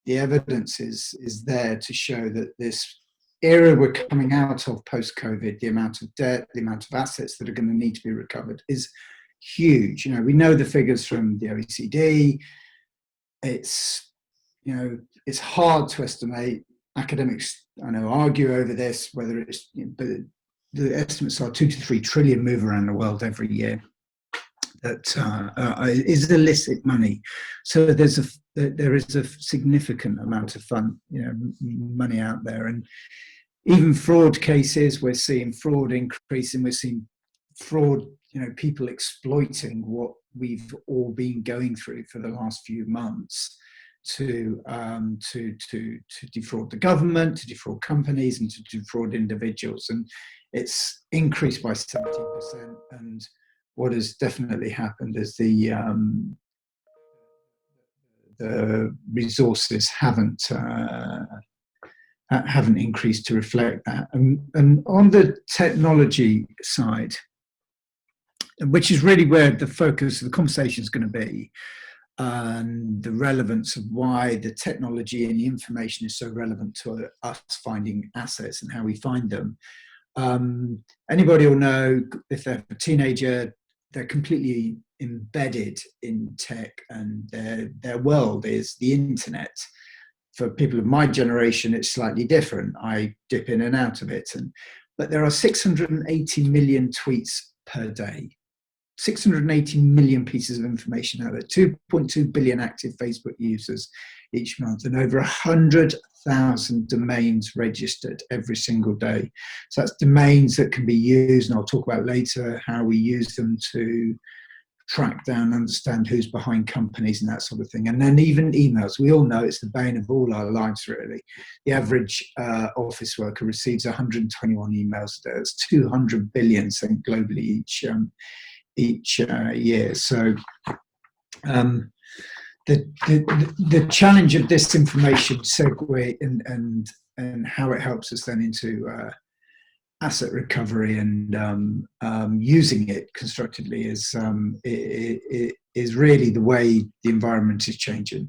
the evidence is there to show that this era we're coming out of post-COVID, the amount of debt, the amount of assets that are going to need to be recovered is huge. We know the figures from the OECD. It's hard to estimate. Academics, I know, argue over this, whether it's, but the estimates are 2 to 3 trillion move around the world every year. That is illicit money. So there is a significant amount of money out there, and even fraud cases, we're seeing fraud increasing. We're seeing fraud, people exploiting what we've all been going through for the last few months to defraud the government, to defraud companies, and to defraud individuals. And it's increased by 17%. And what has definitely happened is the resources haven't increased to reflect that. And on the technology side, which is really where the focus of the conversation is going to be, and the relevance of why the technology and the information is so relevant to us finding assets and how we find them. Anybody will know, if they're a teenager, they're completely embedded in tech, and their world is the internet. For people of my generation, it's slightly different. I dip in and out of it. But there are 680 million tweets per day, 680 million pieces of information out there, 2.2 billion active Facebook users each month, and over 100,000 domains registered every single day. So that's domains that can be used, and I'll talk about later how we use them to track down, understand who's behind companies and that sort of thing. And then even emails. We all know it's the bane of all our lives, really. The average office worker receives 121 emails a day. That's 200 billion sent globally each year. So the challenge of this information segue and how it helps us then into asset recovery and using it constructively is really the way the environment is changing.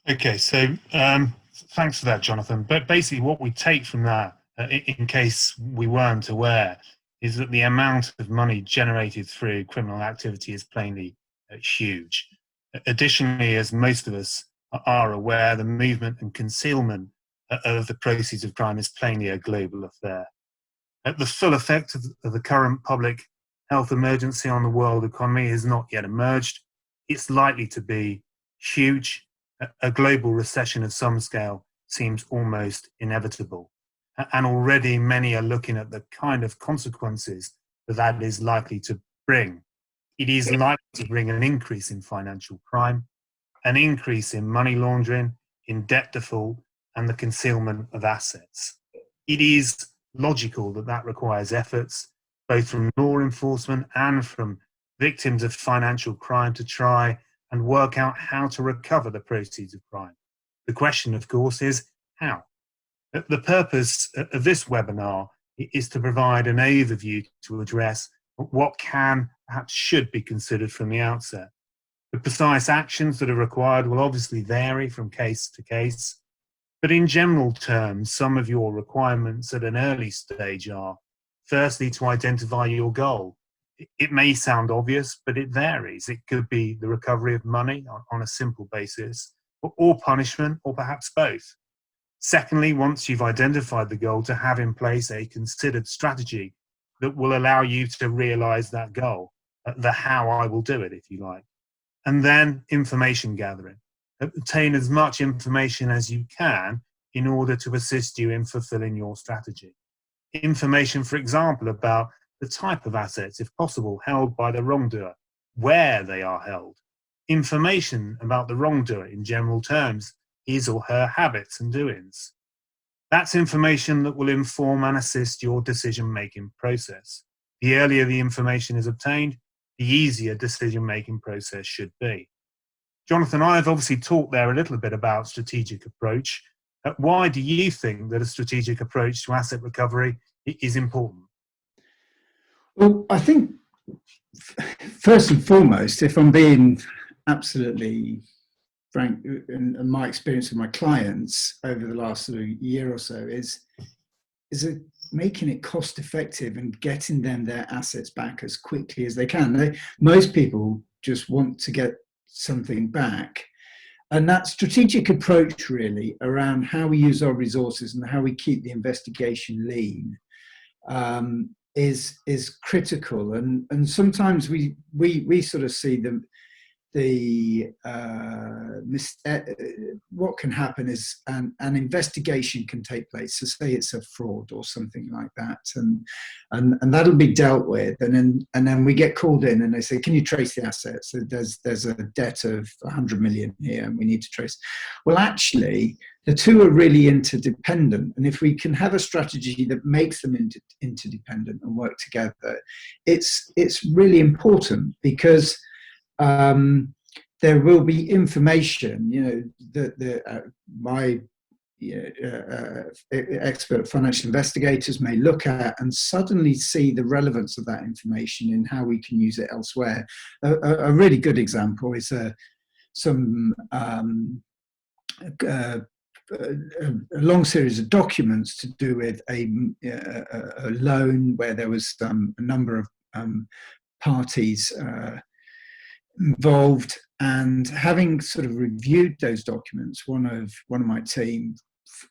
Okay, so thanks for that, Jonathan. But basically what we take from that, in case we weren't aware, is that the amount of money generated through criminal activity is plainly huge. Additionally, as most of us are aware, the movement and concealment of the proceeds of crime is plainly a global affair. The full effect of the current public health emergency on the world economy has not yet emerged. It's likely to be huge. A global recession of some scale seems almost inevitable. And already many are looking at the kind of consequences that is likely to bring. It is likely to bring an increase in financial crime, an increase in money laundering, in debt default, and the concealment of assets. It is logical that that requires efforts, both from law enforcement and from victims of financial crime, to try and work out how to recover the proceeds of crime. The question, of course, is how. The purpose of this webinar is to provide an overview to address what can, perhaps should be considered from the outset. The precise actions that are required will obviously vary from case to case, but in general terms, some of your requirements at an early stage are, firstly, to identify your goal. It may sound obvious, but it varies. It could be the recovery of money on a simple basis, or punishment, or perhaps both. Secondly, once you've identified the goal, to have in place a considered strategy that will allow you to realize that goal, the how I will do it, if you like. And then information gathering. Obtain as much information as you can in order to assist you in fulfilling your strategy. Information, for example, about the type of assets, if possible, held by the wrongdoer, where they are held. Information about the wrongdoer in general terms, his or her habits and doings. That's information that will inform and assist your decision-making process. The earlier the information is obtained, the easier decision-making process should be. Jonathan, I've obviously talked there a little bit about strategic approach. Why do you think that a strategic approach to asset recovery is important? Well, I think first and foremost, if I'm being absolutely Frank, and my experience with my clients over the last sort of year or so is it making it cost effective and getting them their assets back as quickly as they can. Most people just want to get something back. And that strategic approach really around how we use our resources and how we keep the investigation lean is critical. And sometimes we sort of see what can happen is an investigation can take place. So say it's a fraud or something like that, and that'll be dealt with, and then we get called in and they say, can you trace the assets? So there's a debt of 100 million here and we need to trace. Well, actually the two are really interdependent, and if we can have a strategy that makes them interdependent and work together, it's really important, because there will be information, that my expert financial investigators may look at and suddenly see the relevance of that information in how we can use it elsewhere. A really good example is a long series of documents to do with a loan where there was a number of parties involved, and having sort of reviewed those documents, one of my team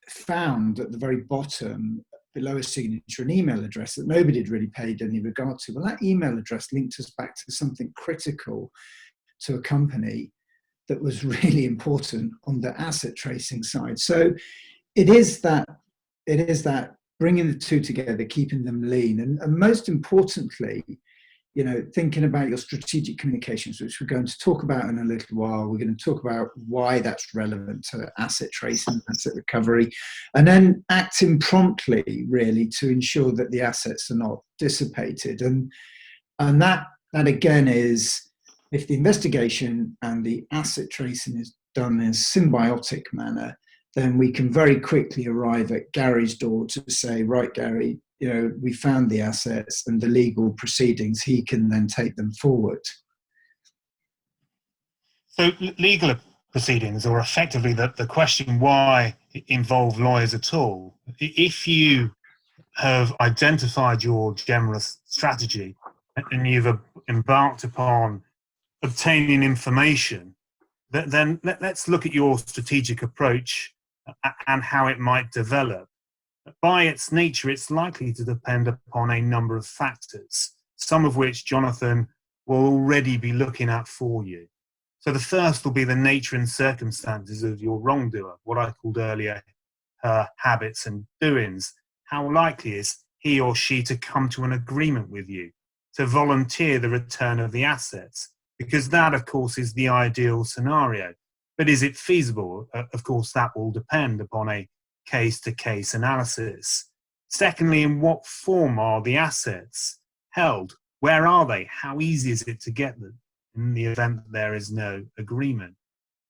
found at the very bottom, below a signature, an email address that nobody had really paid any regard to. Well, that email address linked us back to something critical to a company that was really important on the asset tracing side. So it is that bringing the two together, keeping them lean, and most importantly, thinking about your strategic communications, which we're going to talk about in a little while. We're going to talk about why that's relevant to asset tracing, asset recovery, and then acting promptly, really, to ensure that the assets are not dissipated. And that again is, if the investigation and the asset tracing is done in a symbiotic manner, then we can very quickly arrive at Gary's door to say, right, Gary, we found the assets, and the legal proceedings, he can then take them forward. So legal proceedings, or effectively the question why involve lawyers at all. If you have identified your general strategy and you've embarked upon obtaining information, then let's look at your strategic approach and how it might develop. By its nature, it's likely to depend upon a number of factors, some of which Jonathan will already be looking at for you. So the first will be the nature and circumstances of your wrongdoer, what I called earlier her habits and doings. How likely is he or she to come to an agreement with you, to volunteer the return of the assets? Because that, of course, is the ideal scenario. But is it feasible? Of course, that will depend upon a case-to-case analysis. Secondly, in what form are the assets held? Where are they? How easy is it to get them in the event that there is no agreement?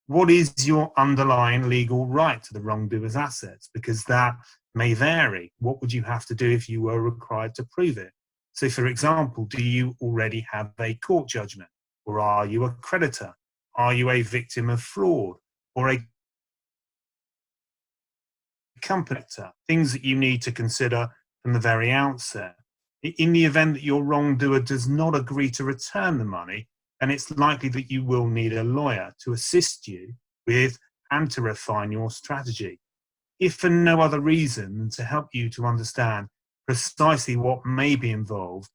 What is your underlying legal right to the wrongdoer's assets? Because that may vary. What would you have to do if you were required to prove it? So, for example, do you already have a court judgment? Or are you a creditor? Are you a victim of fraud? Or a company? Things that you need to consider from the very outset. In the event that your wrongdoer does not agree to return the money, then it's likely that you will need a lawyer to assist you with and to refine your strategy, if for no other reason than to help you to understand precisely what may be involved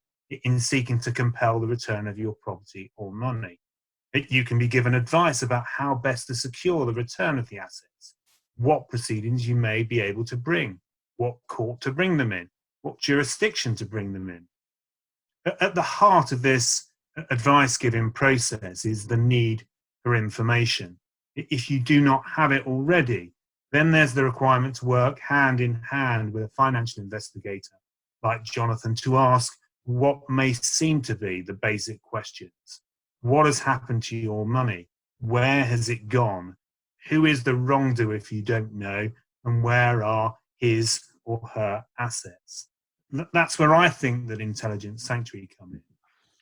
in seeking to compel the return of your property or money. You can be given advice about how best to secure the return of the assets, what proceedings you may be able to bring, what court to bring them in, what jurisdiction to bring them in. At the heart of this advice-giving process is the need for information. If you do not have it already, then there's the requirement to work hand in hand with a financial investigator like Jonathan to ask what may seem to be the basic questions. What has happened to your money? Where has it gone? Who is the wrongdoer if you don't know? And where are his or her assets? That's where I think that Intelligent Sanctuary come in.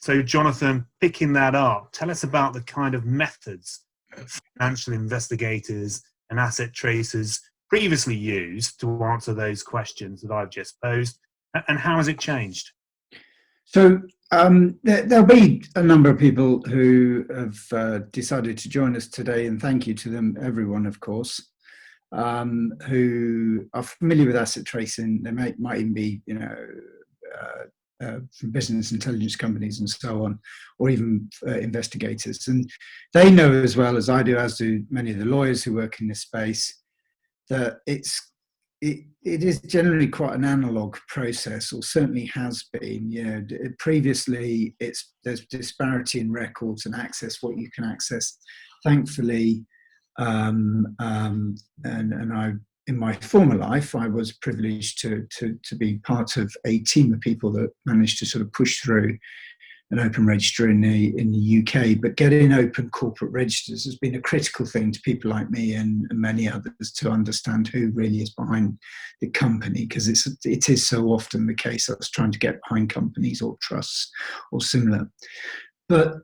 So, Jonathan, picking that up, tell us about the kind of methods financial investigators and asset tracers previously used to answer those questions that I've just posed, and how has it changed? So there'll be a number of people who have decided to join us today, and thank you to them, everyone, of course, who are familiar with asset tracing. They might even be, from business intelligence companies and so on, or even investigators. And they know as well as I do, as do many of the lawyers who work in this space, that it is generally quite an analog process, or certainly has been. Previously, there's disparity in records and access, what you can access. Thankfully, and I, in my former life, I was privileged to be part of a team of people that managed to sort of push through an open register in the UK. But getting open corporate registers has been a critical thing to people like me and many others to understand who really is behind the company, because it is so often the case that I was trying to get behind companies or trusts or similar. But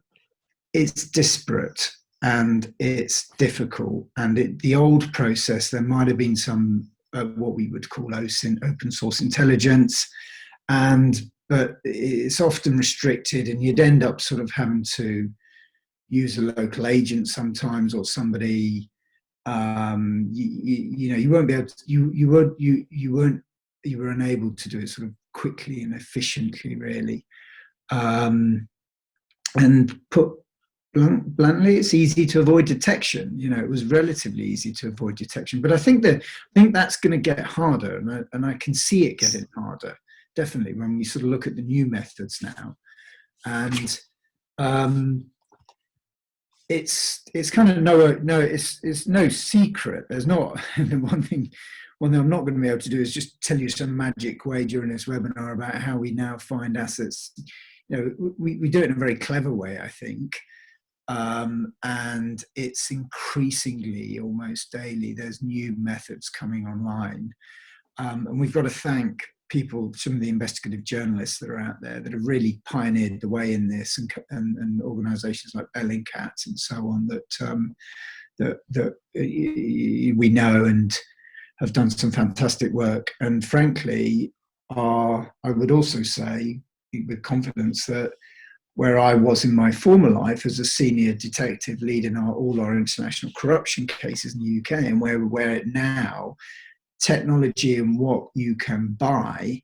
it's disparate and it's difficult. And the old process, there might have been some what we would call open source intelligence, but it's often restricted, and you'd end up sort of having to use a local agent sometimes, or somebody. You won't be able to. You were unable to do it sort of quickly and efficiently, really. And put bluntly, it's easy to avoid detection. It was relatively easy to avoid detection, but I think that's going to get harder, and I can see it getting harder. Definitely, when we sort of look at the new methods now, and it's kind of it's no secret. There's not one thing I'm not going to be able to do is just tell you some magic way during this webinar about how we now find assets. We do it in a very clever way, I think, and it's increasingly, almost daily, there's new methods coming online, and we've got to thank people, some of the investigative journalists that are out there that have really pioneered the way in this, and organisations like Bellingcat and so on that we know and have done some fantastic work. And frankly, I would also say with confidence that where I was in my former life as a senior detective leading all our international corruption cases in the UK, and where we're now, technology and what you can buy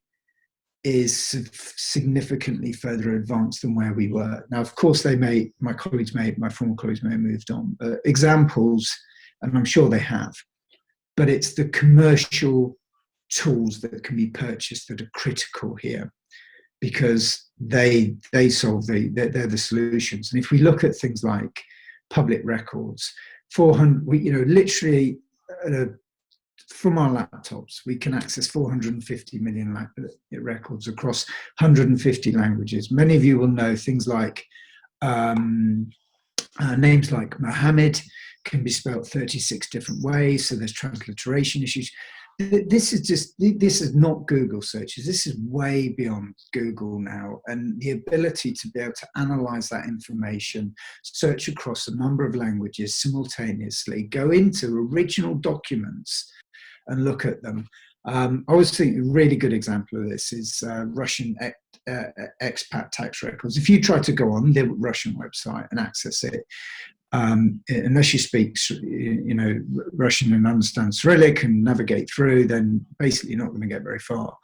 is significantly further advanced than where we were. Now, of course, my former colleagues may have moved on, but examples, and I'm sure they have, but it's the commercial tools that can be purchased that are critical here, because they solve they're the solutions. And if we look at things like public records, 400, literally from our laptops, we can access 450 million records across 150 languages. Many of you will know things like names like Mohammed can be spelled 36 different ways, so there's transliteration issues. This is not Google searches. This is way beyond Google now, and the ability to be able to analyze that information, search across a number of languages simultaneously, go into original documents and look at them. I always think a really good example of this is Russian expat tax records. If you try to go on the Russian website and access it, unless you speak, Russian and understand Cyrillic and navigate through, then basically you're not going to get very far.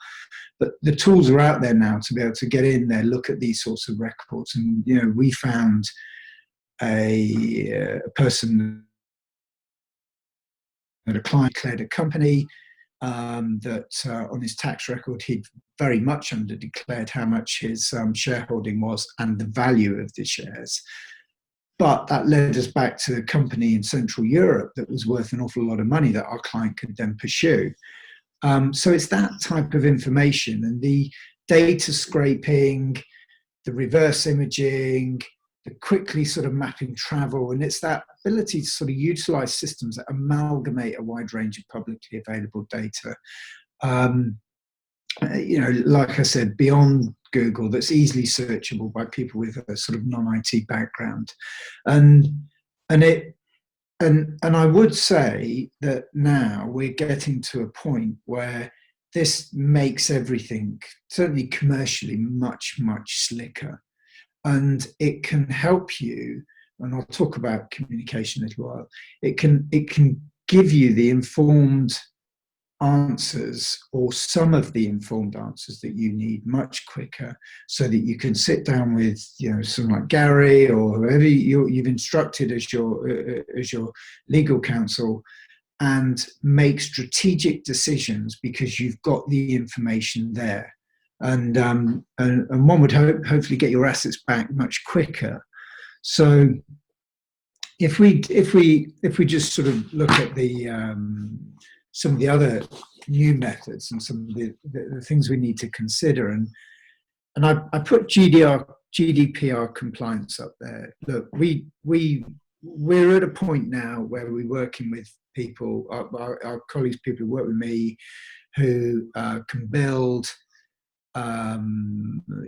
But the tools are out there now to be able to get in there, look at these sorts of records. And we found a person that a client declared a company that on his tax record he'd very much underdeclared how much his shareholding was and the value of the shares. But that led us back to a company in Central Europe that was worth an awful lot of money that our client could then pursue. So it's that type of information, and the data scraping, the reverse imaging, the quickly sort of mapping travel, and it's that ability to sort of utilize systems that amalgamate a wide range of publicly available data. Like I said, beyond Google, that's easily searchable by people with a sort of non-IT background, and it and I would say that now we're getting to a point where this makes everything, certainly commercially, much, much slicker. And it can help you, and I'll talk about communication in a little while, it can give you the informed answers, or some of the informed answers that you need, much quicker, so that you can sit down with, someone like Gary or whoever you've instructed as your legal counsel, and make strategic decisions because you've got the information there, and one would hopefully get your assets back much quicker. So if we just sort of look at the some of the other new methods and some of the things we need to consider, and I put GDPR compliance up there. Look, we're at a point now where we're working with people, our colleagues, people who work with me, who can build.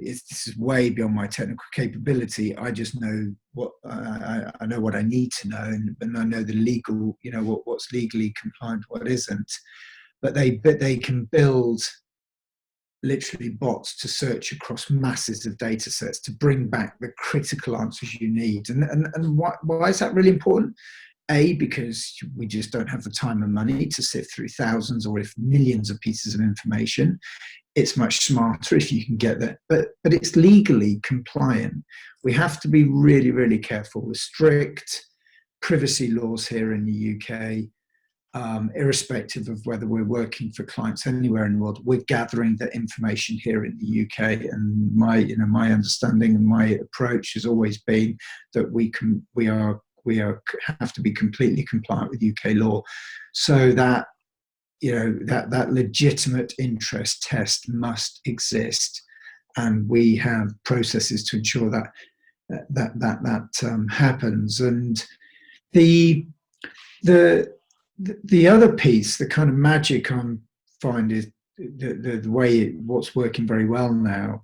This is way beyond my technical capability. I just know what I know what I need to know, and I know the legal, what's legally compliant, what isn't. But they can build literally bots to search across masses of data sets to bring back the critical answers you need. And why is that really important? A, because we just don't have the time and money to sift through thousands or if millions of pieces of information. It's much smarter if you can get that, but it's legally compliant. We have to be really, really careful with strict privacy laws here in the UK, irrespective of whether we're working for clients anywhere in the world. We're gathering the information here in the UK, and my understanding and my approach has always been that we have to be completely compliant with UK law, so that that legitimate interest test must exist, and we have processes to ensure that happens. And the other piece, the kind of magic I find is the way what's working very well now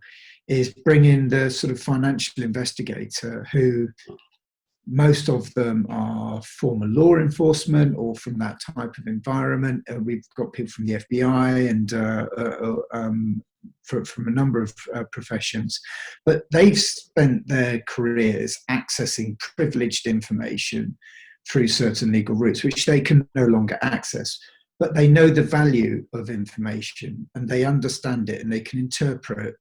is bringing the sort of financial investigator, who most of them are former law enforcement or from that type of environment. We've got people from the FBI and from a number of professions, but they've spent their careers accessing privileged information through certain legal routes, which they can no longer access. But they know the value of information, and they understand it, and they can interpret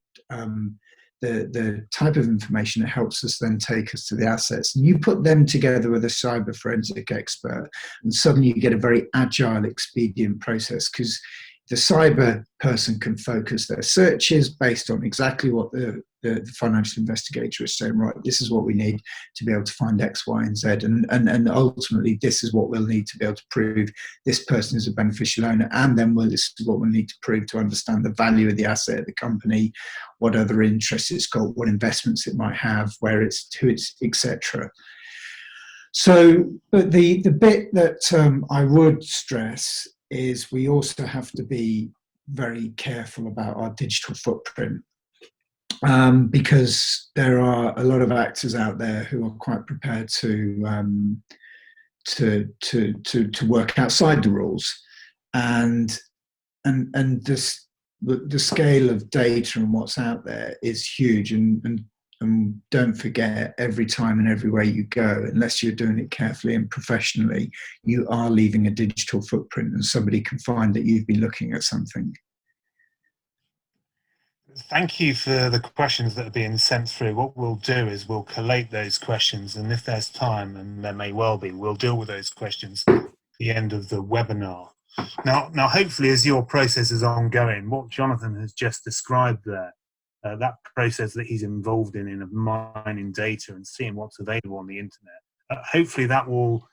the type of information that helps us then take us to the assets. And you put them together with a cyber forensic expert, and suddenly you get a very agile, expedient process, because the cyber person can focus their searches based on exactly what the financial investigator is saying. Right, this is what we need to be able to find X, Y, and Z, and ultimately this is what we'll need to be able to prove this person is a beneficial owner, and then this is what we'll need to prove to understand the value of the asset of the company, what other interests it's got, what investments it might have, where it's to, it's etc. So, but the bit that I would stress is we also have to be very careful about our digital footprint, because there are a lot of actors out there who are quite prepared to work outside the rules, and the scale of data and what's out there is huge, and don't forget, every time and everywhere you go, unless you're doing it carefully and professionally, you are leaving a digital footprint, and somebody can find that you've been looking at something. Thank you for the questions that are being sent through. What we'll do is we'll collate those questions, and if there's time, and there may well be, we'll deal with those questions at the end of the webinar. Now, hopefully, as your process is ongoing, what Jonathan has just described there, that process that he's involved in of mining data and seeing what's available on the internet, hopefully that will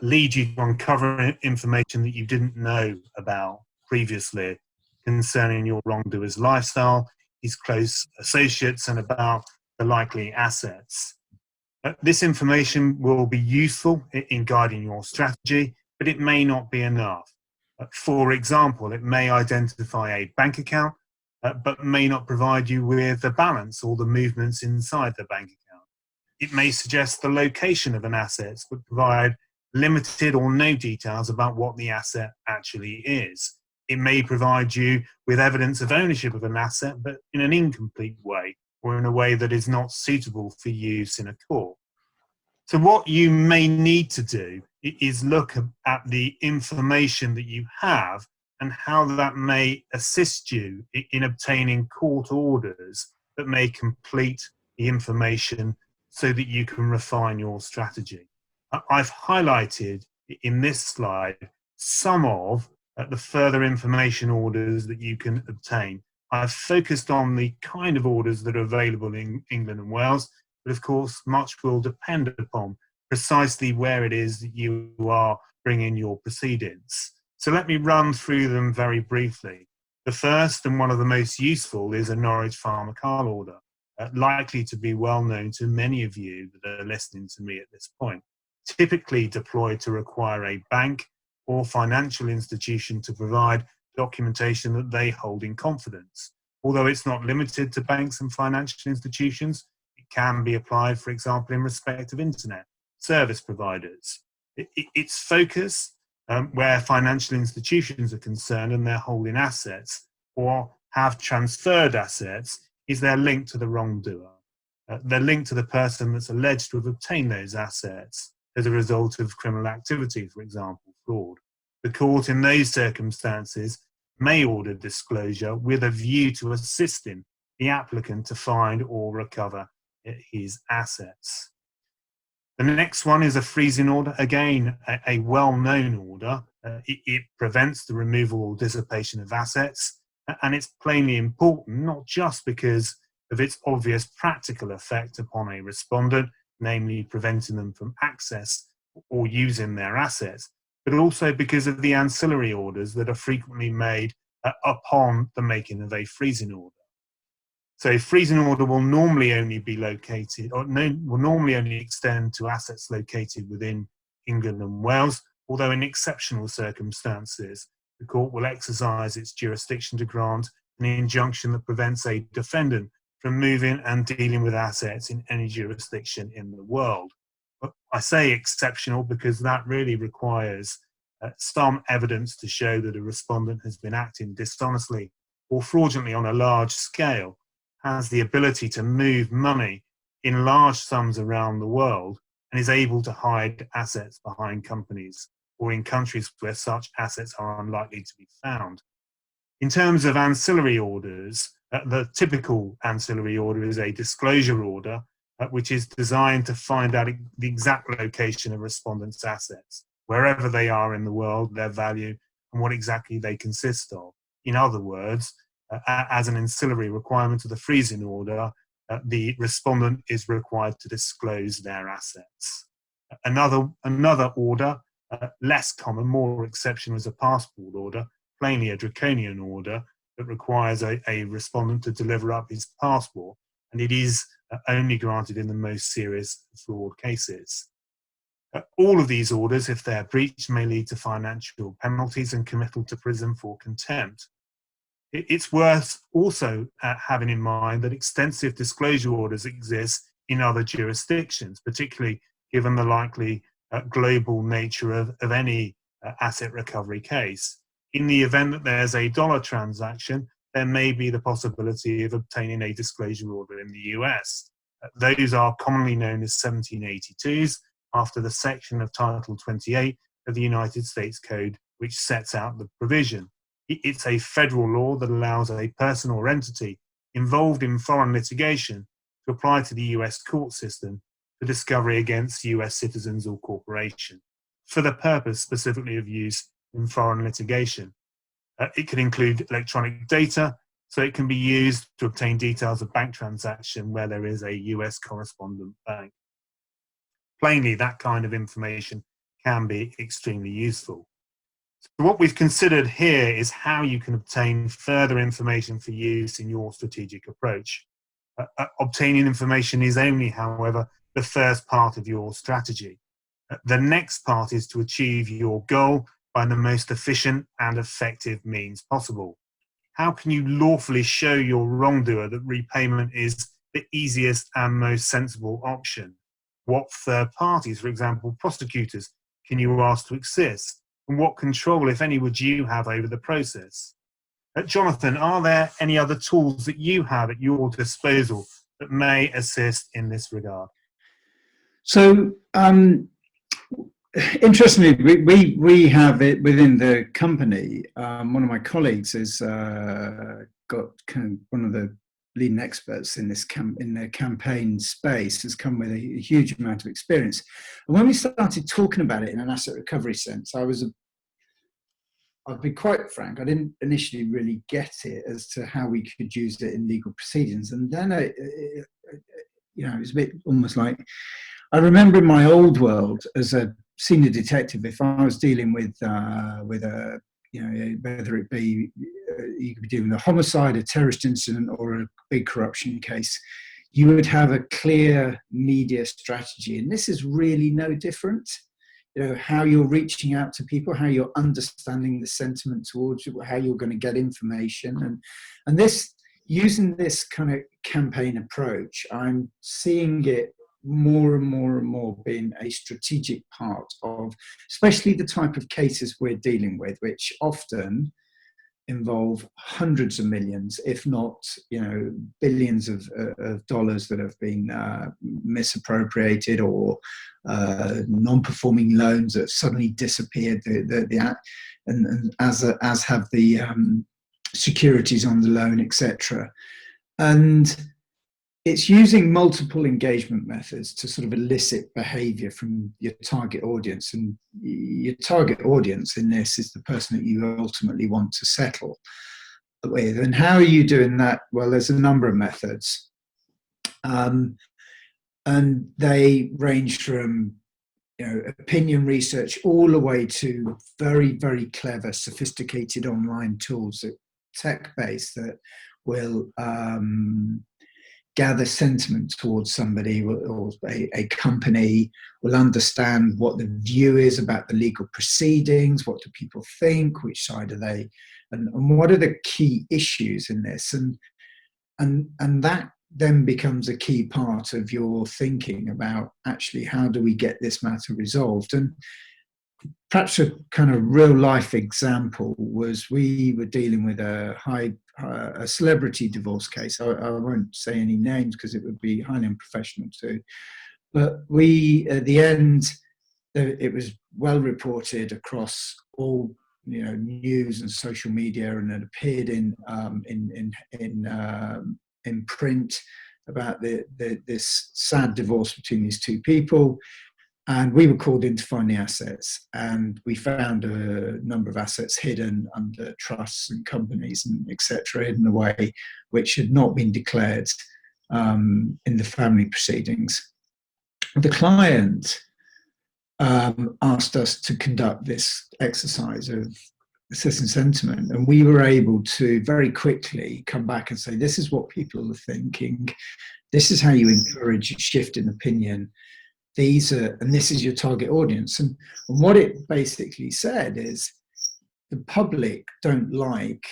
lead you to uncover information that you didn't know about previously concerning your wrongdoer's lifestyle, his close associates, and about the likely assets. This information will be useful in guiding your strategy, but it may not be enough. For example, it may identify a bank account, but may not provide you with the balance or the movements inside the bank account. It may suggest the location of an asset, but provide limited or no details about what the asset actually is. It may provide you with evidence of ownership of an asset, but in an incomplete way, or in a way that is not suitable for use in a court. So what you may need to do is look at the information that you have and how that may assist you in obtaining court orders that may complete the information so that you can refine your strategy. I've highlighted in this slide some of the further information orders that you can obtain. I've focused on the kind of orders that are available in England and Wales, but of course much will depend upon precisely where it is that you are bringing your proceedings. So let me run through them very briefly. The first and one of the most useful is a Norwich Pharmacal order, likely to be well known to many of you that are listening to me at this point. Typically deployed to require a bank or financial institution to provide documentation that they hold in confidence. Although it's not limited to banks and financial institutions, it can be applied, for example, in respect of internet service providers. Its focus, where financial institutions are concerned and they're holding assets or have transferred assets, is their link to the wrongdoer. They're linked to the person that's alleged to have obtained those assets as a result of criminal activity, for example, fraud. The court in those circumstances may order disclosure with a view to assisting the applicant to find or recover his assets. The next one is a freezing order, again, a well-known order. It prevents the removal or dissipation of assets, and it's plainly important, not just because of its obvious practical effect upon a respondent, namely preventing them from access or using their assets, but also because of the ancillary orders that are frequently made upon the making of a freezing order. So a freezing order will normally only be located, or will normally only extend to assets located within England and Wales, although in exceptional circumstances, the court will exercise its jurisdiction to grant an injunction that prevents a defendant from moving and dealing with assets in any jurisdiction in the world. But I say exceptional because that really requires some evidence to show that a respondent has been acting dishonestly or fraudulently on a large scale, has the ability to move money in large sums around the world, and is able to hide assets behind companies or in countries where such assets are unlikely to be found. In terms of ancillary orders, the typical ancillary order is a disclosure order, which is designed to find out the exact location of respondents' assets, wherever they are in the world, their value, and what exactly they consist of. In other words, as an ancillary requirement to the freezing order, the respondent is required to disclose their assets. Another order, less common, more exceptional, is a passport order, plainly a draconian order that requires a respondent to deliver up his passport, and it is only granted in the most serious fraud cases. All of these orders, if they're breached, may lead to financial penalties and committal to prison for contempt. It's worth also having in mind that extensive disclosure orders exist in other jurisdictions, particularly given the likely global nature of any asset recovery case. In the event that there's a dollar transaction, there may be the possibility of obtaining a disclosure order in the US. Those are commonly known as 1782s, after the section of Title 28 of the United States Code which sets out the provision. It's a federal law that allows a person or entity involved in foreign litigation to apply to the US court system for discovery against US citizens or corporation, for the purpose specifically of use in foreign litigation. It can include electronic data, so it can be used to obtain details of bank transaction where there is a US correspondent bank. Plainly, that kind of information can be extremely useful. So what we've considered here is how you can obtain further information for use in your strategic approach. Obtaining information is only, however, the first part of your strategy. The next part is to achieve your goal by the most efficient and effective means possible. How can you lawfully show your wrongdoer that repayment is the easiest and most sensible option? What third parties, for example, prosecutors, can you ask to assist? And what control, if any, would you have over the process? Jonathan, are there any other tools that you have at your disposal that may assist in this regard? So, interestingly, we have it within the company. One of my colleagues has got kind of one of the leading experts in this in their campaign space, has come with a huge amount of experience. And when we started talking about it in an asset recovery sense, I'll be quite frank, I didn't initially really get it as to how we could use it in legal proceedings. And then, it was a bit almost like, I remember in my old world as a senior detective, if I was dealing with a, whether it be, you could be dealing with a homicide, a terrorist incident, or a big corruption case, you would have a clear media strategy. And this is really no different. How you're reaching out to people, how you're understanding the sentiment towards you, how you're going to get information. And this, using this kind of campaign approach, I'm seeing it more and more and more being a strategic part of, especially the type of cases we're dealing with, which often involve hundreds of millions, if not, billions of dollars that have been misappropriated, or non-performing loans that suddenly disappeared, and as have the securities on the loan, etc. And it's using multiple engagement methods to sort of elicit behavior from your target audience. And your target audience in this is the person that you ultimately want to settle with. And how are you doing that? Well, there's a number of methods. And they range from opinion research all the way to very, very clever, sophisticated online tools that tech-based that will gather sentiment towards somebody or a company, will understand what the view is about the legal proceedings, what do people think, which side are they, and what are the key issues in this, and that then becomes a key part of your thinking about actually how do we get this matter resolved. And perhaps a kind of real life example was, we were dealing with a celebrity divorce case. I won't say any names because it would be highly unprofessional too. But at the end, it was well reported across all news and social media, and it appeared in print about this sad divorce between these two people. And we were called in to find the assets, and we found a number of assets hidden under trusts and companies and etc., hidden away, which had not been declared in the family proceedings. The client asked us to conduct this exercise of assessing sentiment, and we were able to very quickly come back and say, this is what people are thinking, this is how you encourage a shift in opinion, and this is your target audience. And what it basically said is, the public don't like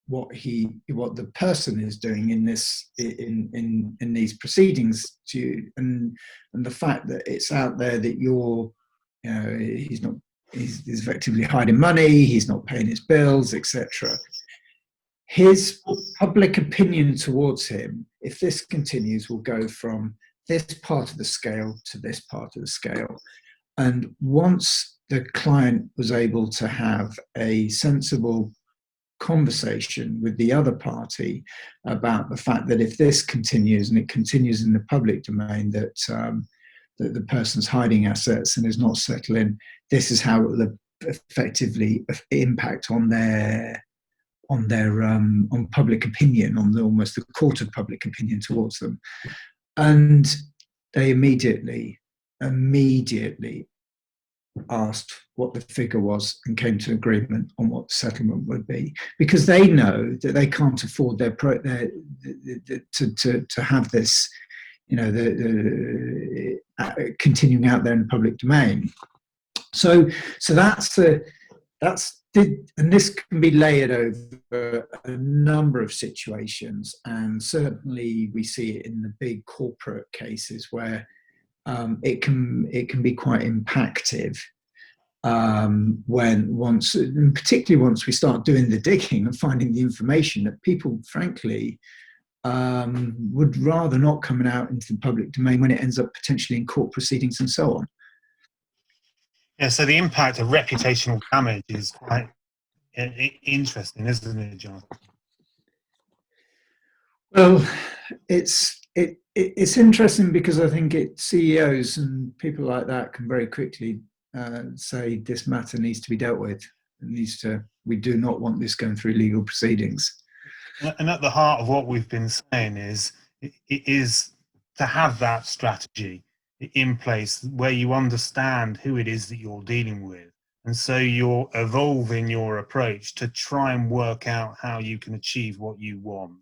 what the person is doing in this in these proceedings, and the fact that it's out there that he's effectively hiding money, he's not paying his bills, etc. His public opinion towards him, if this continues, will go from this part of the scale to this part of the scale. And once the client was able to have a sensible conversation with the other party about the fact that if this continues, and it continues in the public domain, that the person's hiding assets and is not settling, this is how it will effectively impact on public opinion, on almost the court of public opinion towards them. And they immediately asked what the figure was and came to agreement on what the settlement would be, because they know that they can't afford to have this, continuing out there in the public domain. So and this can be layered over a number of situations, and certainly we see it in the big corporate cases where it can be quite impactful. particularly once we start doing the digging and finding the information that people, frankly, would rather not coming out into the public domain when it ends up potentially in court proceedings and so on. Yeah, so the impact of reputational damage is quite interesting, isn't it, Jonathan? Well, it's interesting because I think CEOs and people like that can very quickly say this matter needs to be dealt with. We do not want this going through legal proceedings. And at the heart of what we've been saying is to have that strategy in place where you understand who it is that you're dealing with. And so you're evolving your approach to try and work out how you can achieve what you want.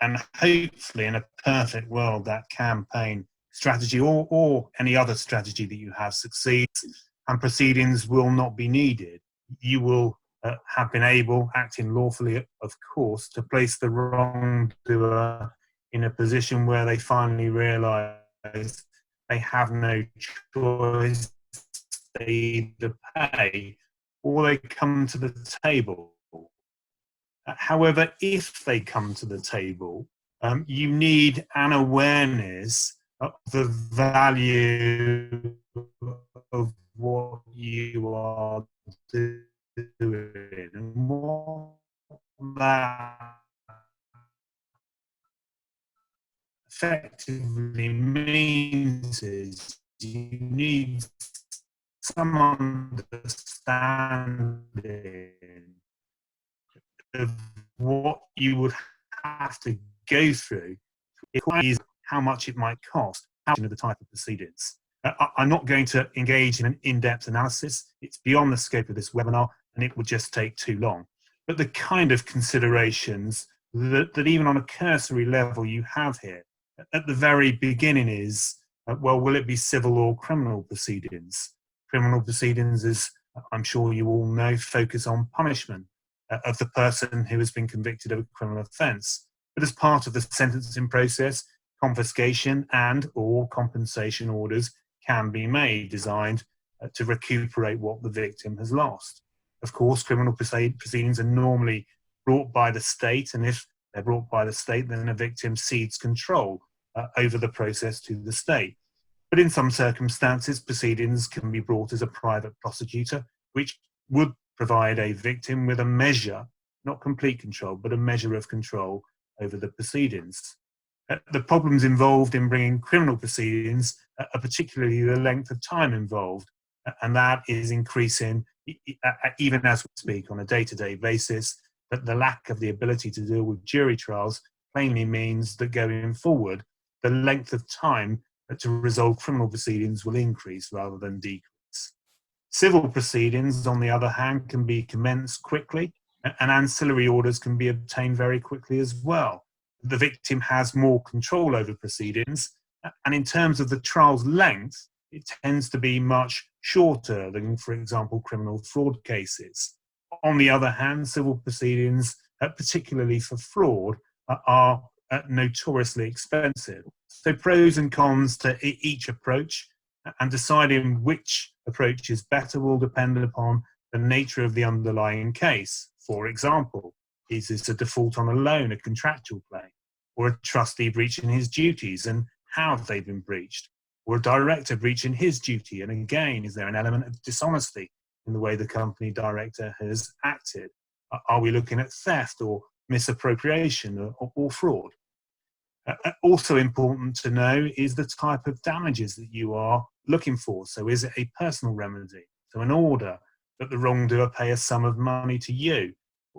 And hopefully in a perfect world, that campaign strategy or any other strategy that you have succeeds and proceedings will not be needed. You will have been able, acting lawfully, of course, to place the wrongdoer in a position where they finally realise they have no choice. They either pay or they come to the table. However, if they come to the table, you need an awareness of the value of what you are doing. And what that effectively means is you need some understanding of what you would have to go through is how much it might cost, the type of proceedings. I'm not going to engage in an in-depth analysis. It's beyond the scope of this webinar and it would just take too long. But the kind of considerations that even on a cursory level you have here at the very beginning is, well, will it be civil or criminal proceedings? Criminal proceedings, as I'm sure you all know, focus on punishment of the person who has been convicted of a criminal offence. But as part of the sentencing process, confiscation and or compensation orders can be made designed to recuperate what the victim has lost. Of course, criminal proceedings are normally brought by the state, and if they're brought by the state, then a victim cedes control over the process to the state. But in some circumstances, proceedings can be brought as a private prosecutor, which would provide a victim with a measure, not complete control, but a measure of control over the proceedings. The problems involved in bringing criminal proceedings are particularly the length of time involved, and that is increasing even as we speak on a day-to-day basis. That the lack of the ability to deal with jury trials plainly means that going forward, the length of time to resolve criminal proceedings will increase rather than decrease. Civil proceedings, on the other hand, can be commenced quickly, and ancillary orders can be obtained very quickly as well. The victim has more control over proceedings, and in terms of the trial's length, it tends to be much shorter than, for example, criminal fraud cases. On the other hand, civil proceedings, particularly for fraud, are notoriously expensive. So pros and cons to each approach, and deciding which approach is better will depend upon the nature of the underlying case. For example, is this a default on a loan, a contractual claim, or a trustee breaching his duties, and how have they been breached? Or a director breaching his duty, and again, is there an element of dishonesty in the way the company director has acted? Are we looking at theft or misappropriation or fraud? Also important to know is the type of damages that you are looking for. So is it a personal remedy? So an order that the wrongdoer pay a sum of money to you?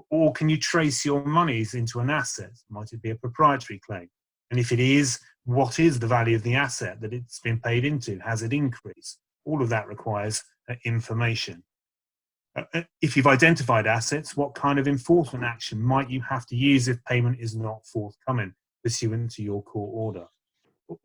Or can you trace your monies into an asset? Might it be a proprietary claim? And if it is, what is the value of the asset that it's been paid into? Has it increased? All of that requires information. If you've identified assets, what kind of enforcement action might you have to use if payment is not forthcoming pursuant to your court order?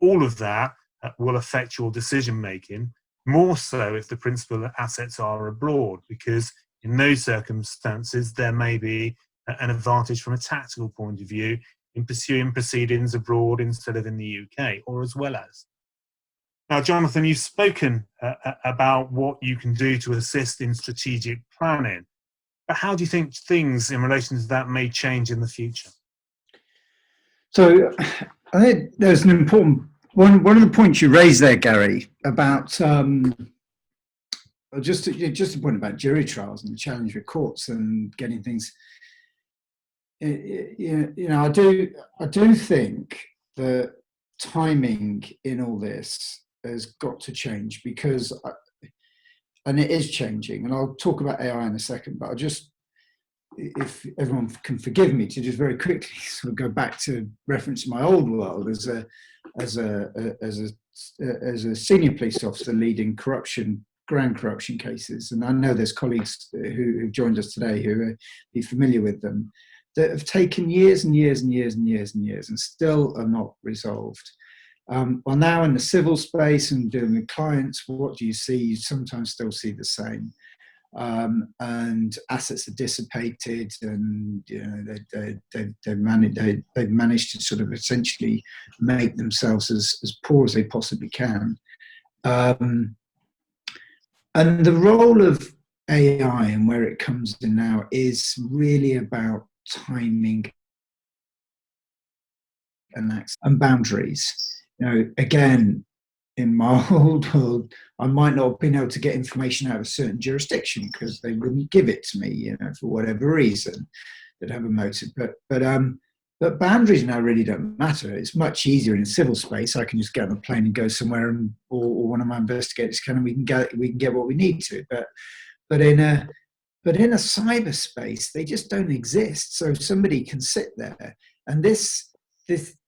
All of that will affect your decision making, more so if the principal assets are abroad, because in those circumstances there may be an advantage from a tactical point of view in pursuing proceedings abroad instead of in the UK, or as well as. Now, Jonathan, you've spoken about what you can do to assist in strategic planning. But how do you think things in relation to that may change in the future? So I think there's an important one of the points you raised there, Gary, about just a point about jury trials and the challenge with courts and getting things. I do think that timing in all this has got to change, because, and it is changing, and I'll talk about AI in a second, but if everyone can forgive me, to just very quickly sort of go back to reference my old world as a senior police officer leading grand corruption cases. And I know there's colleagues who joined us today who are be familiar with them, that have taken years and years and years and years and years and still are not resolved. Well, now in the civil space and dealing with clients, what do you see? You sometimes still see the same. And assets are dissipated, and they've managed to sort of essentially make themselves as poor as they possibly can. And the role of AI and where it comes in now is really about timing and boundaries. Again, in my old world, I might not have been able to get information out of a certain jurisdiction because they wouldn't give it to me, for whatever reason. They'd have a motive. But boundaries now really don't matter. It's much easier in a civil space. I can just get on a plane and go somewhere, or one of my investigators can, and we can get what we need to. But in a cyberspace, they just don't exist. So somebody can sit there, and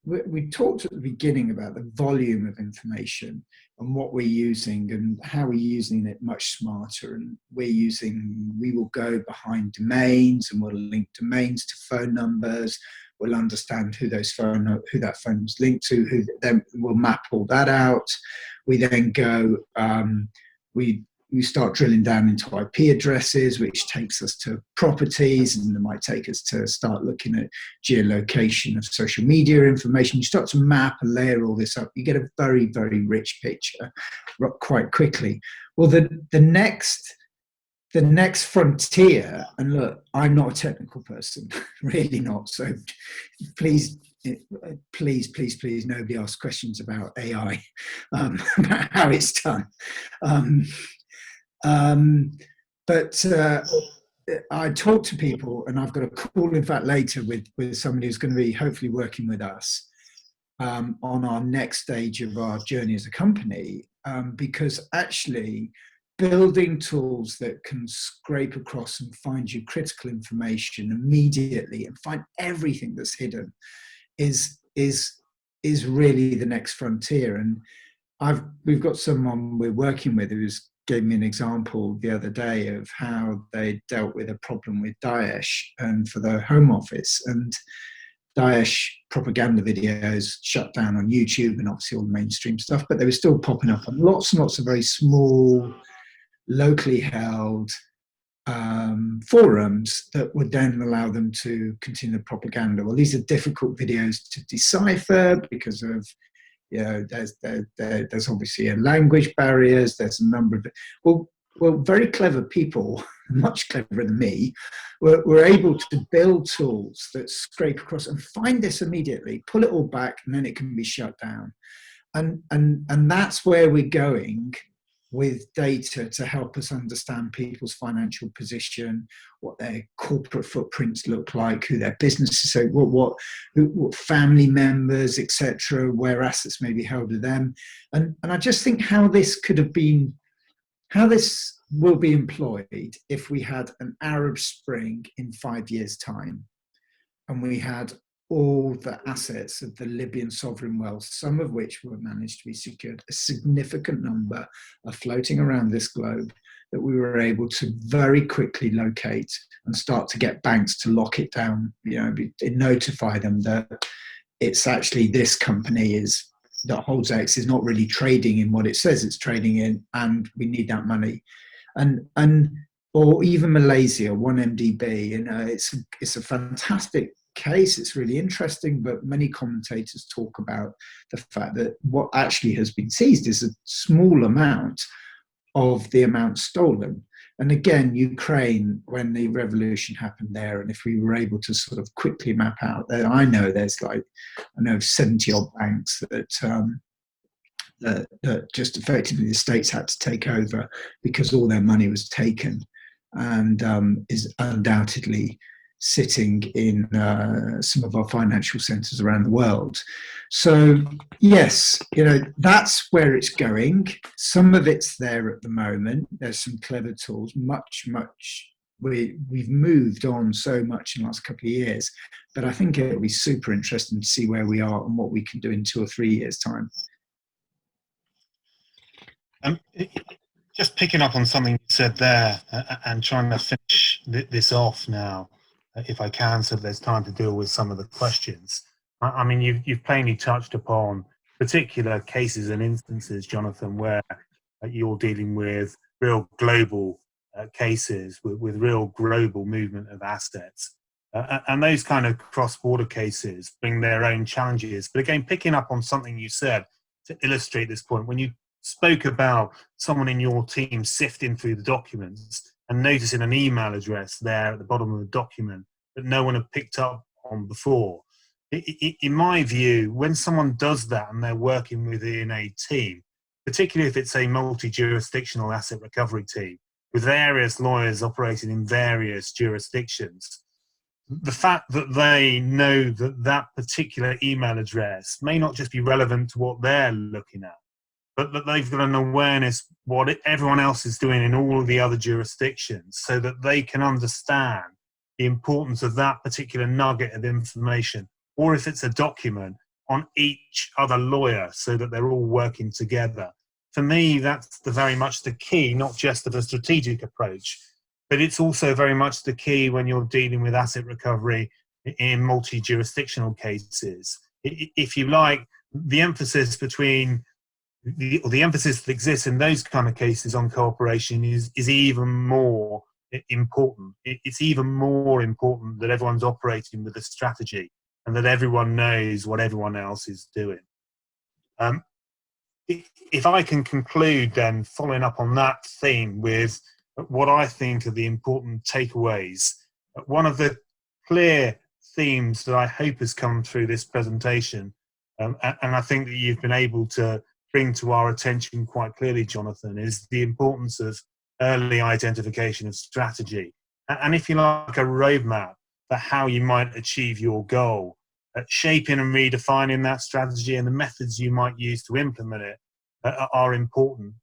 we talked at the beginning about the volume of information and what we're using and how we're using it much smarter. And we will go behind domains, and we'll link domains to phone numbers. We'll understand who that phone was linked to, then we'll map all that out. We then go, we start drilling down into IP addresses, which takes us to properties, and it might take us to start looking at geolocation of social media information. You start to map and layer all this up. You get a very, very rich picture quite quickly. Well, the next frontier, and look, I'm not a technical person, really not. So please, nobody ask questions about AI, about how it's done. But I talk to people, and I've got a call, in fact, later with somebody who's going to be hopefully working with us on our next stage of our journey as a company, because actually building tools that can scrape across and find you critical information immediately and find everything that's hidden is really the next frontier. And we've got someone we're working with who's gave me an example the other day of how they dealt with a problem with Daesh and for the Home Office, and Daesh propaganda videos shut down on YouTube and obviously all the mainstream stuff, but they were still popping up on lots and lots of very small, locally held forums that would then allow them to continue the propaganda. Well, these are difficult videos to decipher because of, there's obviously language barriers. There's a number of very clever people, much cleverer than me, were able to build tools that scrape across and find this immediately, pull it all back, and then it can be shut down. And that's where we're going with data to help us understand people's financial position, what their corporate footprints look like, who their businesses, so what family members, etc., where assets may be held with them. And I just think how this will be employed if we had an Arab Spring in 5 years' time, and we had all the assets of the Libyan sovereign wealth, some of which were managed to be secured. A significant number are floating around this globe that we were able to very quickly locate and start to get banks to lock it down, notify them that it's actually this company that holds X is not really trading in what it says it's trading in, and we need that money. Or even Malaysia, 1MDB, it's a fantastic case. It's really interesting, but many commentators talk about the fact that what actually has been seized is a small amount of the amount stolen. And again, Ukraine, when the revolution happened there, and if we were able to sort of quickly map out, I know there's 70 odd banks that just effectively the states had to take over because all their money was taken, and is undoubtedly sitting in some of our financial centres around the world. So yes, that's where it's going. Some of it's there at the moment. There's some clever tools, much. We've moved on so much in the last couple of years, but I think it'll be super interesting to see where we are and what we can do in 2 or 3 years' time. Just picking up on something you said there, and trying to finish this off now, if I can, so there's time to deal with some of the questions. I mean, you've plainly touched upon particular cases and instances, Jonathan, where you're dealing with real global cases with real global movement of assets. And those kind of cross-border cases bring their own challenges. But again, picking up on something you said to illustrate this point, when you spoke about someone in your team sifting through the documents and noticing an email address there at the bottom of the document that no one had picked up on before. In my view, when someone does that and they're working within a team, particularly if it's a multi-jurisdictional asset recovery team with various lawyers operating in various jurisdictions, the fact that they know that that particular email address may not just be relevant to what they're looking at, but that they've got an awareness what everyone else is doing in all of the other jurisdictions, so that they can understand the importance of that particular nugget of information, or if it's a document, on each other lawyer, so that they're all working together. For me, that's very much the key, not just of a strategic approach, but it's also very much the key when you're dealing with asset recovery in multi-jurisdictional cases. If you like, the emphasis between the emphasis that exists in those kind of cases on cooperation is even more important. It's even more important that everyone's operating with a strategy and that everyone knows what everyone else is doing. If I can conclude then, following up on that theme with what I think are the important takeaways, one of the clear themes that I hope has come through this presentation, and I think that you've been able to bring to our attention quite clearly, Jonathan, is the importance of early identification of strategy. And if you like, a roadmap for how you might achieve your goal, shaping and redefining that strategy and the methods you might use to implement it are important,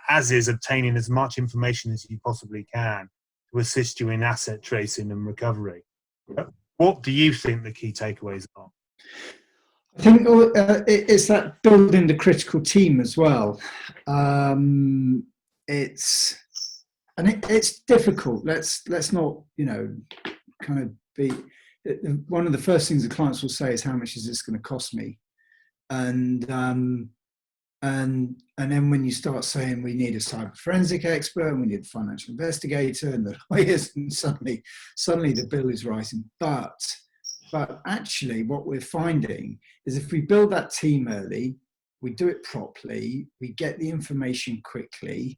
as is obtaining as much information as you possibly can to assist you in asset tracing and recovery. What do you think the key takeaways are? I think it's that building the critical team as well. It's difficult. Let's not kind of be. One of the first things the clients will say is, "How much is this going to cost me?" And then when you start saying we need a cyber forensic expert, and we need a financial investigator, and the lawyers, and suddenly the bill is rising. But actually what we're finding is if we build that team early, we do it properly, we get the information quickly,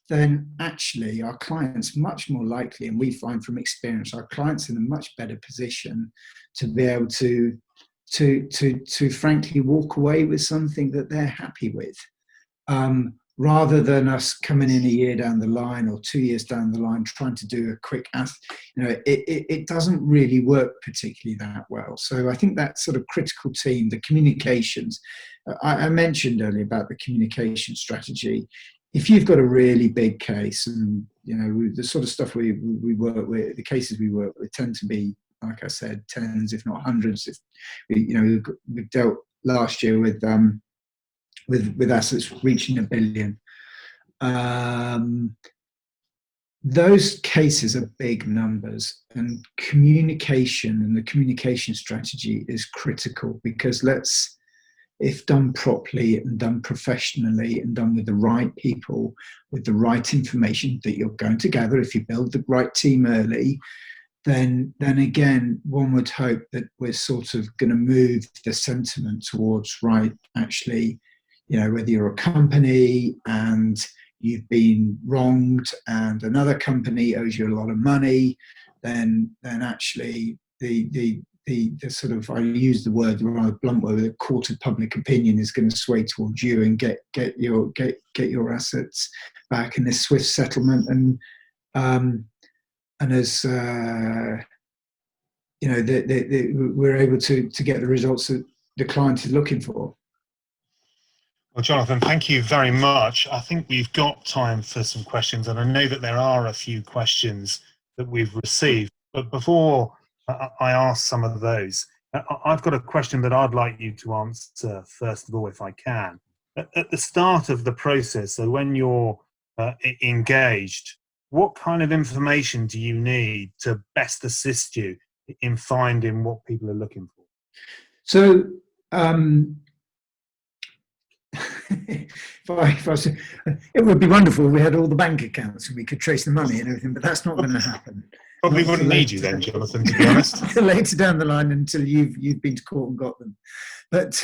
then actually our clients much more likely, and we find from experience, our clients in a much better position to be able to frankly walk away with something that they're happy with. Rather than us coming in a year down the line or 2 years down the line trying to do a quick, it doesn't really work particularly that well. So I think that sort of critical team, the communications, I mentioned earlier about the communication strategy. If you've got a really big case, and the sort of stuff we work with, the cases we work with tend to be, like I said, tens, if not hundreds. We've dealt last year with assets reaching $1 billion. Those cases are big numbers, and communication and the communication strategy is critical, because if done properly and done professionally and done with the right people, with the right information that you're going to gather, if you build the right team early, then again, one would hope that we're sort of going to move the sentiment towards, right, actually, whether you're a company and you've been wronged and another company owes you a lot of money, then actually the sort of, I use the word, the rather blunt word, the court of public opinion is going to sway towards you and get your assets back in this swift settlement. And as you know, we're able to get the results that the client is looking for. Well, Jonathan, thank you very much. I think we've got time for some questions, and I know that there are a few questions that we've received. But before I ask some of those, I've got a question that I'd like you to answer first of all, if I can. At the start of the process, so when you're engaged, what kind of information do you need to best assist you in finding what people are looking for? So, if I said, it would be wonderful if we had all the bank accounts and we could trace the money and everything, but that's not going to happen. Probably wouldn't need you then, Jonathan, to be honest. Later down the line, until you've been to court and got them. But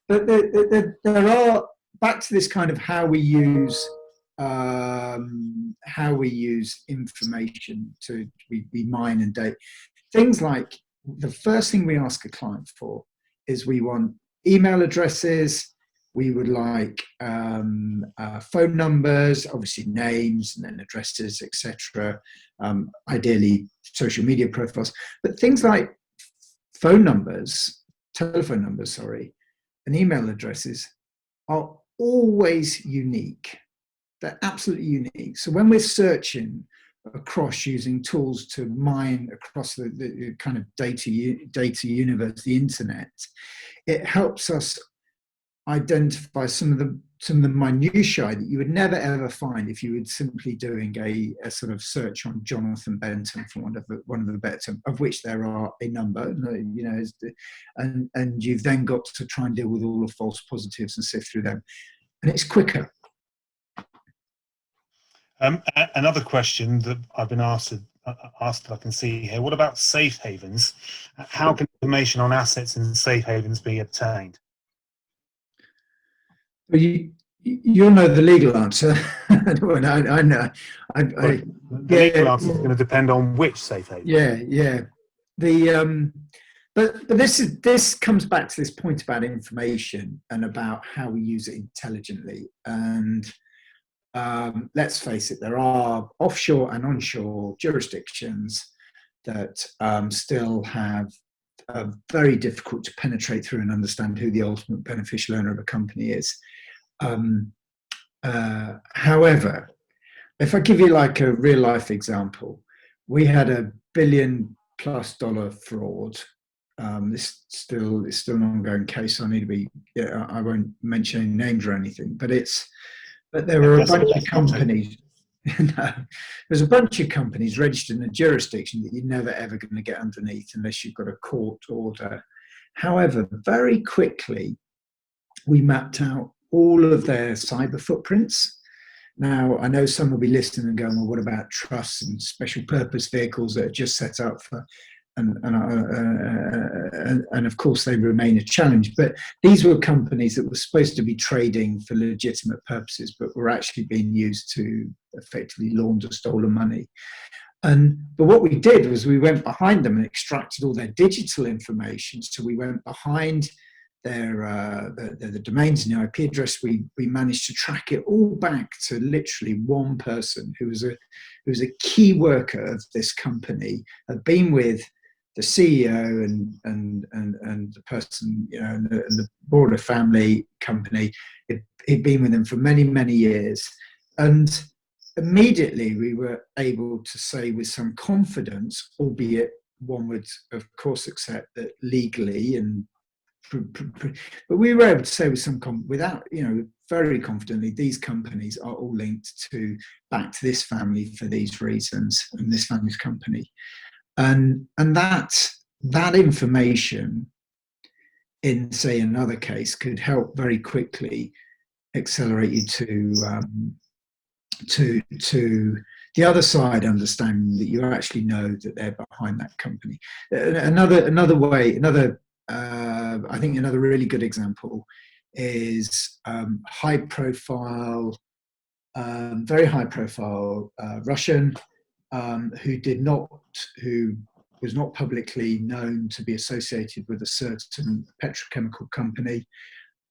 there are, back to this kind of how we use information to we mine and date things. Like the first thing we ask a client for is we want email addresses. We would like phone numbers, obviously names and then addresses, etc. Ideally, social media profiles. But things like phone numbers, telephone numbers, sorry, and email addresses are always unique. They're absolutely unique. So when we're searching across using tools to mine across the kind of data universe, the internet, it helps us identify some of the minutiae that you would never ever find if you were simply doing a sort of search on Jonathan Benton, for one of the better terms, of which there are a number, you know, and you've then got to try and deal with all the false positives and sift through them, and it's quicker. Another question that I've been asked that I can see here: what about safe havens? How can information on assets in safe havens be obtained? Well, you'll know the legal answer. I know. The legal answer is going to depend on which safe haven. Yeah. But this comes back to this point about information and about how we use it intelligently. And let's face it, there are offshore and onshore jurisdictions that still have very difficult to penetrate through and understand who the ultimate beneficial owner of a company is. However, if I give you like a real life example, we had $1 billion+ fraud. This is still an ongoing case. I need to be. I won't mention any names or anything, but there were a bunch of companies. There's a bunch of companies registered in a jurisdiction that you're never ever going to get underneath unless you've got a court order. However, very quickly we mapped out all of their cyber footprints. Now, I know some will be listening and going, well, what about trusts and special purpose vehicles that are just set up for, and of course they remain a challenge. But these were companies that were supposed to be trading for legitimate purposes, but were actually being used to effectively launder stolen money. But what we did was we went behind them and extracted all their digital information. So we went behind the domains and the IP address. We managed to track it all back to literally one person who was a key worker of this company, had been with the CEO and the person, you know, and the broader family company. He'd been with them for many years, and immediately we were able to say with some confidence, albeit one would of course accept that legally, and but we were able to say with some without, you know, very confidently, these companies are all linked back to this family for these reasons, and this family's company, and that information in, say, another case could help very quickly accelerate you to the other side, understanding that you actually know that they're behind that company. I think another really good example is high-profile very high profile Russian, who was not publicly known to be associated with a certain petrochemical company.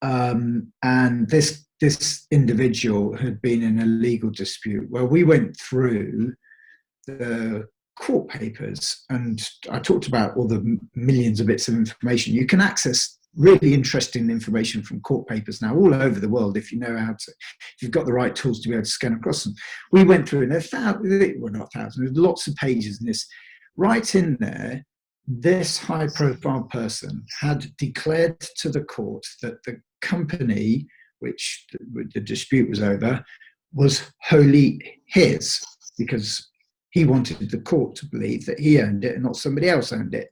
And this individual had been in a legal dispute. Well, we went through the court papers, and I talked about all the millions of bits of information. You can access really interesting information from court papers now all over the world if you know how to, if you've got the right tools to be able to scan across them. We went through, and well, not thousands, there's lots of pages in this. Right in there, this high-profile person had declared to the court that the company, which the dispute was over, was wholly his, because he wanted the court to believe that he owned it and not somebody else owned it.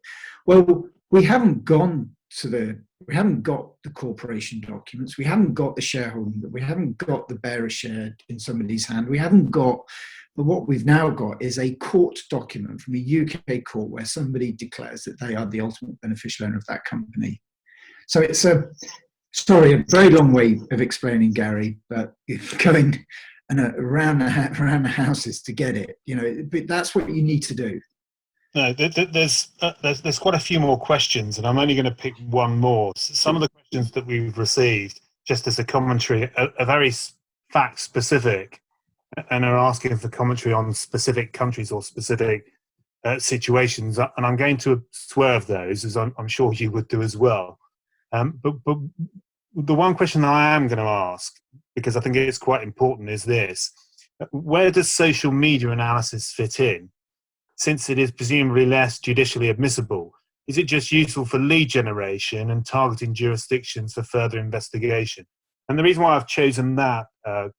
Well, we haven't got the corporation documents, we haven't got the shareholding, we haven't got the bearer share in somebody's hand, we haven't got, but what we've now got is a court document from a UK court where somebody declares that they are the ultimate beneficial owner of that company. So it's a very long way of explaining, Gary, but going around the houses to get it, but that's what you need to do. No, there's quite a few more questions, and I'm only going to pick one more. Some of the questions that we've received, just as a commentary, are very fact specific, and are asking for commentary on specific countries or specific situations. And I'm going to swerve those, as I'm sure you would do as well. But the one question that I am going to ask, because I think it's quite important, is this: where does social media analysis fit in? Since it is presumably less judicially admissible, is it just useful for lead generation and targeting jurisdictions for further investigation? And the reason why I've chosen that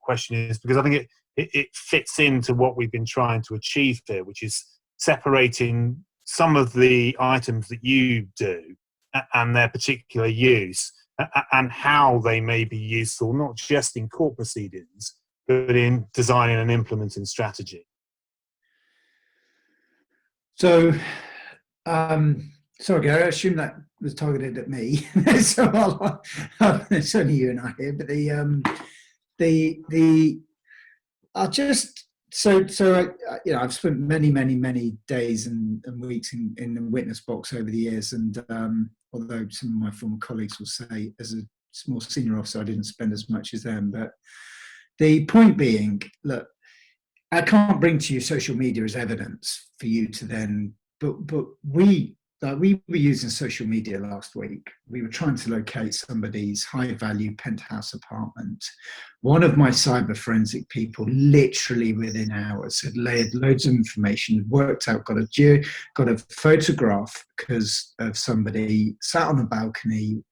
question is because I think it fits into what we've been trying to achieve here, which is separating some of the items that you do and their particular use and how they may be useful, not just in court proceedings, but in designing and implementing strategy. So, sorry, Gary, I assume that was targeted at me. So it's only you and I here, but I've spent many days and weeks in the witness box over the years, and although some of my former colleagues will say, as a more senior officer, I didn't spend as much as them, but the point being, look, I can't bring to you social media as evidence for you to then, but we were using social media last week. We were trying to locate somebody's high-value penthouse apartment. One of my cyber forensic people, literally within hours, had layered loads of information, worked out, got a photograph because of somebody sat on a balcony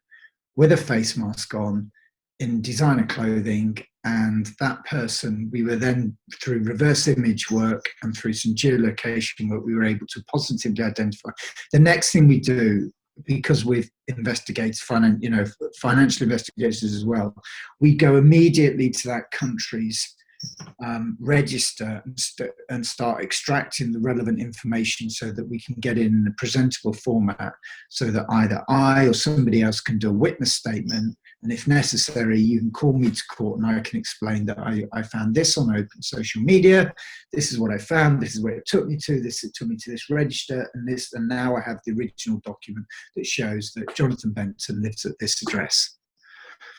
with a face mask on, in designer clothing, and that person, we were then, through reverse image work and through some geolocation work, we were able to positively identify. The next thing we do, because we've investigated financial investigators as well, we go immediately to that country's register and start extracting the relevant information so that we can get it in a presentable format, so that either I or somebody else can do a witness statement, and if necessary you can call me to court and I can explain that I found this on open social media, this is what I found, this is where it took me to, it took me to this register, and now I have the original document that shows that Jonathan Benton lives at this address.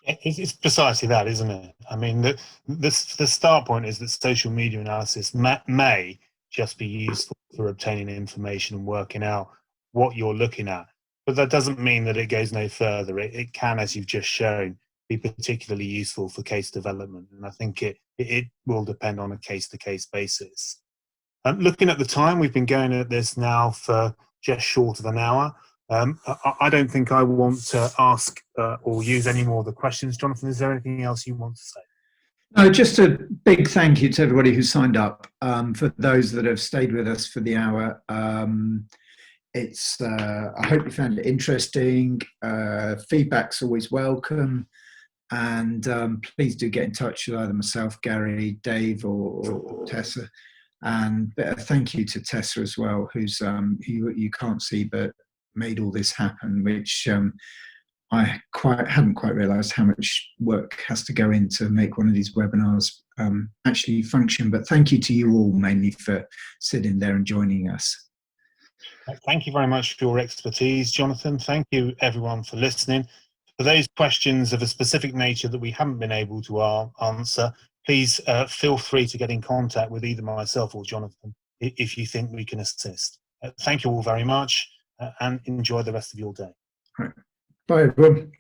It's precisely that, isn't it? I mean, the start point is that social media analysis may just be useful for obtaining information and working out what you're looking at. But that doesn't mean that it goes no further. It can, as you've just shown, be particularly useful for case development. And I think it will depend on a case-to-case basis. Looking at the time, we've been going at this now for just short of an hour. I don't think I want to ask or use any more of the questions. Jonathan, is there anything else you want to say? No, just a big thank you to everybody who signed up. For those that have stayed with us for the hour, I hope you found it interesting. Feedback's always welcome, and please do get in touch with either myself, Gary, Dave, or Tessa. And thank you to Tessa as well, who's you can't see but made all this happen, which hadn't quite realised how much work has to go in to make one of these webinars actually function. But thank you to you all mainly for sitting there and joining us. Thank you very much for your expertise, Jonathan. Thank you everyone for listening. For those questions of a specific nature that we haven't been able to answer, please feel free to get in contact with either myself or Jonathan if you think we can assist. Thank you all very much and enjoy the rest of your day. Right. Bye everyone.